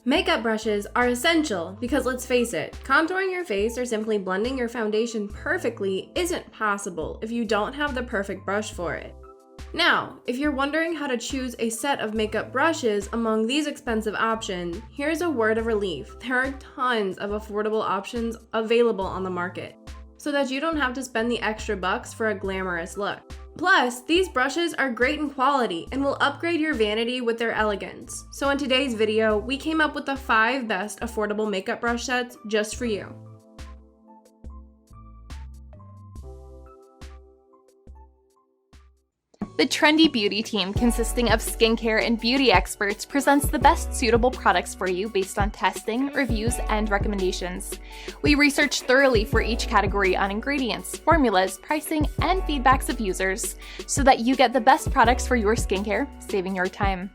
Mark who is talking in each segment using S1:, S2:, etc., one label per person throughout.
S1: Makeup brushes are essential because let's face it, contouring your face or simply blending your foundation perfectly isn't possible if you don't have the perfect brush for it. Now, if you're wondering how to choose a set of makeup brushes among these expensive options, here's a word of relief. There are tons of affordable options available on the market, so that you don't have to spend the extra bucks for a glamorous look. Plus, these brushes are great in quality and will upgrade your vanity with their elegance. So in today's video, we came up with the 5 best affordable makeup brush sets just for you.
S2: The trendy beauty team, consisting of skincare and beauty experts, presents the best suitable products for you based on testing, reviews, and recommendations. We research thoroughly for each category on ingredients, formulas, pricing, and feedbacks of users, so that you get the best products for your skincare, saving your time.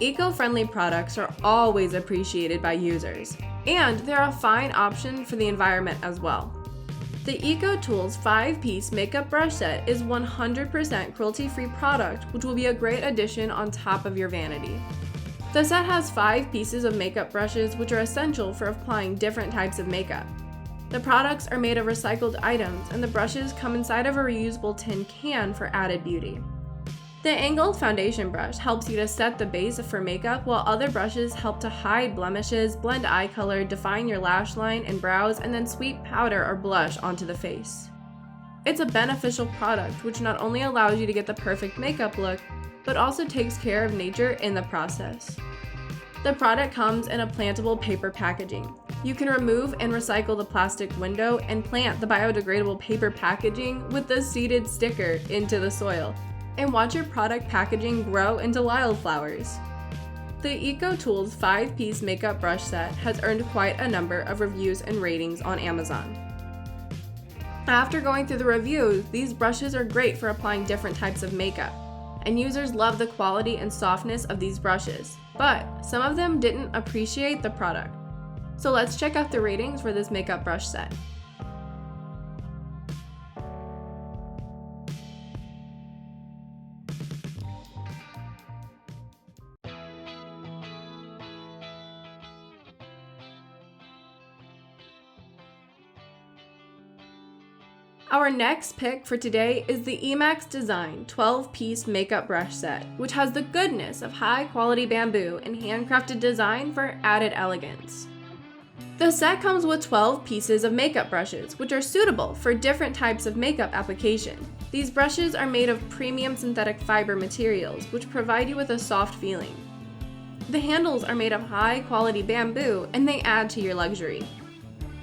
S1: Eco-friendly products are always appreciated by users, and they're a fine option for the environment as well. The EcoTools 5-piece makeup brush set is 100% cruelty-free product, which will be a great addition on top of your vanity. The set has 5 pieces of makeup brushes which are essential for applying different types of makeup. The products are made of recycled items, and the brushes come inside of a reusable tin can for added beauty. The angled foundation brush helps you to set the base for makeup, while other brushes help to hide blemishes, blend eye color, define your lash line and brows, and then sweep powder or blush onto the face. It's a beneficial product which not only allows you to get the perfect makeup look, but also takes care of nature in the process. The product comes in a plantable paper packaging. You can remove and recycle the plastic window and plant the biodegradable paper packaging with the seeded sticker into the soil, and watch your product packaging grow into wildflowers. The EcoTools 5-piece makeup brush set has earned quite a number of reviews and ratings on Amazon. After going through the reviews, these brushes are great for applying different types of makeup, and users love the quality and softness of these brushes, but some of them didn't appreciate the product. So let's check out the ratings for this makeup brush set. Our next pick for today is the EmaxDesign 12-piece makeup brush set, which has the goodness of high-quality bamboo and handcrafted design for added elegance. The set comes with 12 pieces of makeup brushes, which are suitable for different types of makeup application. These brushes are made of premium synthetic fiber materials, which provide you with a soft feeling. The handles are made of high-quality bamboo, and they add to your luxury.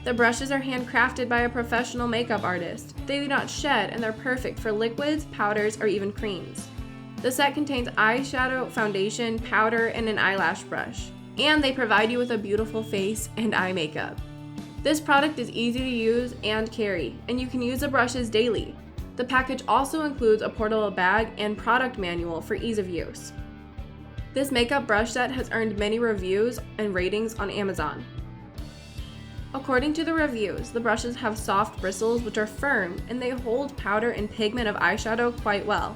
S1: The brushes are handcrafted by a professional makeup artist. They do not shed, and they're perfect for liquids, powders, or even creams. The set contains eyeshadow, foundation, powder, and an eyelash brush, and they provide you with a beautiful face and eye makeup. This product is easy to use and carry, and you can use the brushes daily. The package also includes a portable bag and product manual for ease of use. This makeup brush set has earned many reviews and ratings on Amazon. According to the reviews, the brushes have soft bristles which are firm, and they hold powder and pigment of eyeshadow quite well.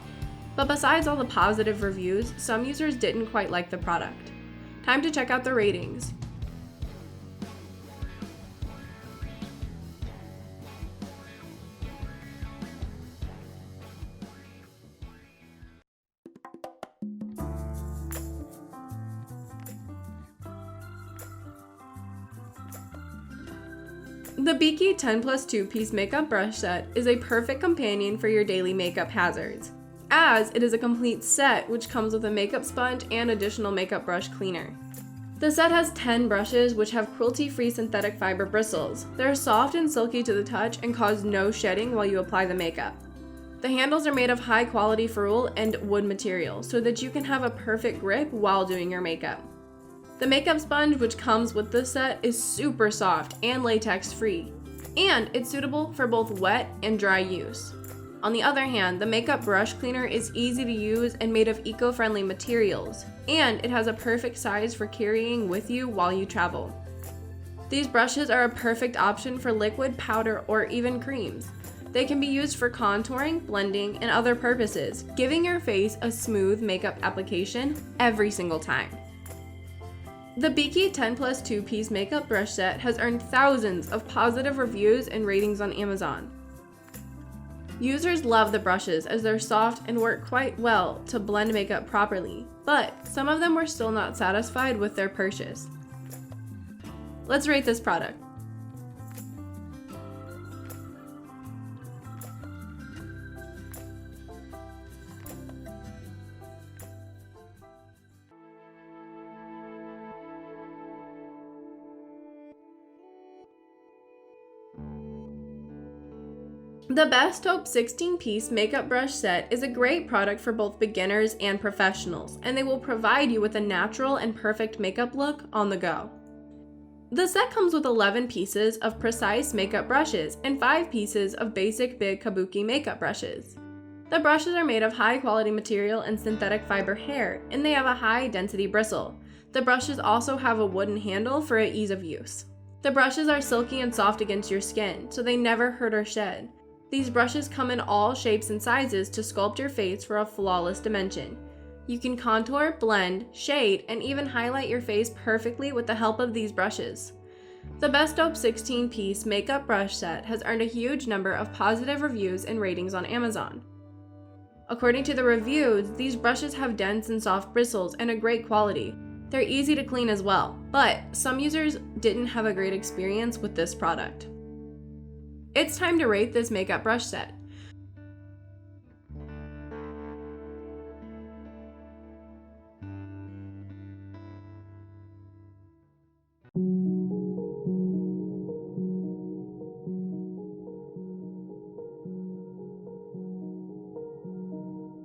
S1: But besides all the positive reviews, some users didn't quite like the product. Time to check out the ratings. The BEAKEY 10+2 piece makeup brush set is a perfect companion for your daily makeup hazards, as it is a complete set which comes with a makeup sponge and additional makeup brush cleaner. The set has 10 brushes which have cruelty-free synthetic fiber bristles. They're soft and silky to the touch and cause no shedding while you apply the makeup. The handles are made of high-quality ferrule and wood material so that you can have a perfect grip while doing your makeup. The makeup sponge which comes with this set is super soft and latex free, and it's suitable for both wet and dry use. On the other hand, the makeup brush cleaner is easy to use and made of eco-friendly materials, and it has a perfect size for carrying with you while you travel. These brushes are a perfect option for liquid, powder, or even creams. They can be used for contouring, blending, and other purposes, giving your face a smooth makeup application every single time. The BEAKEY 10+ 2-piece makeup brush set has earned thousands of positive reviews and ratings on Amazon. Users love the brushes as they're soft and work quite well to blend makeup properly, but some of them were still not satisfied with their purchase. Let's rate this product. The BESTOPE 16-piece makeup brush set is a great product for both beginners and professionals, and they will provide you with a natural and perfect makeup look on the go. The set comes with 11 pieces of precise makeup brushes and 5 pieces of basic big kabuki makeup brushes. The brushes are made of high-quality material and synthetic fiber hair, and they have a high-density bristle. The brushes also have a wooden handle for ease of use. The brushes are silky and soft against your skin, so they never hurt or shed. These brushes come in all shapes and sizes to sculpt your face for a flawless dimension. You can contour, blend, shade, and even highlight your face perfectly with the help of these brushes. The BESTOPE 16-piece makeup brush set has earned a huge number of positive reviews and ratings on Amazon. According to the reviews, these brushes have dense and soft bristles and a great quality. They're easy to clean as well, but some users didn't have a great experience with this product. It's time to rate this makeup brush set.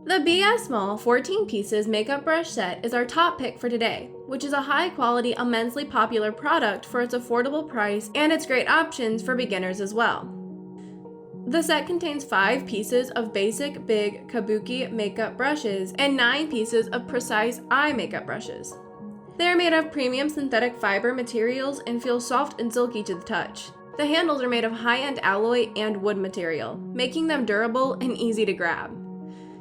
S1: The BS Small 14 pieces makeup brush set is our top pick for today, which is a high quality, immensely popular product for its affordable price and its great options for beginners as well. The set contains 5 pieces of basic big kabuki makeup brushes and 9 pieces of precise eye makeup brushes. They are made of premium synthetic fiber materials and feel soft and silky to the touch. The handles are made of high-end alloy and wood material, making them durable and easy to grab.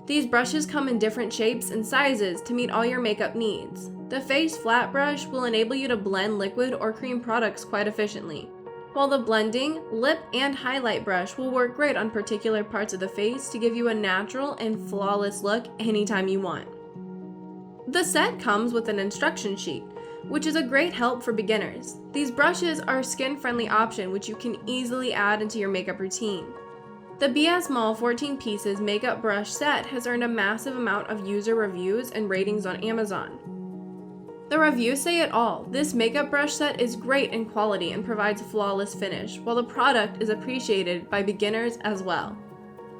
S1: These brushes come in different shapes and sizes to meet all your makeup needs. The face flat brush will enable you to blend liquid or cream products quite efficiently, while the blending, lip, and highlight brush will work great on particular parts of the face to give you a natural and flawless look anytime you want. The set comes with an instruction sheet, which is a great help for beginners. These brushes are a skin-friendly option which you can easily add into your makeup routine. The BS Small 14 pieces makeup brush set has earned a massive amount of user reviews and ratings on Amazon. The reviews say it all. This makeup brush set is great in quality and provides a flawless finish, while the product is appreciated by beginners as well.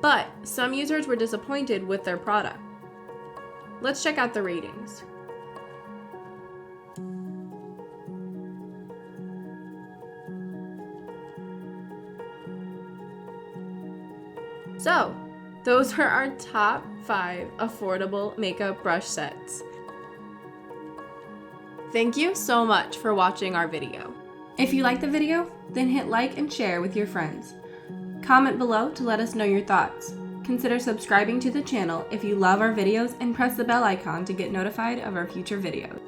S1: But some users were disappointed with their product. Let's check out the ratings. So, those are our top 5 affordable makeup brush sets. Thank you so much for watching our video. If you liked the video, then hit like and share with your friends. Comment below to let us know your thoughts. Consider subscribing to the channel if you love our videos and press the bell icon to get notified of our future videos.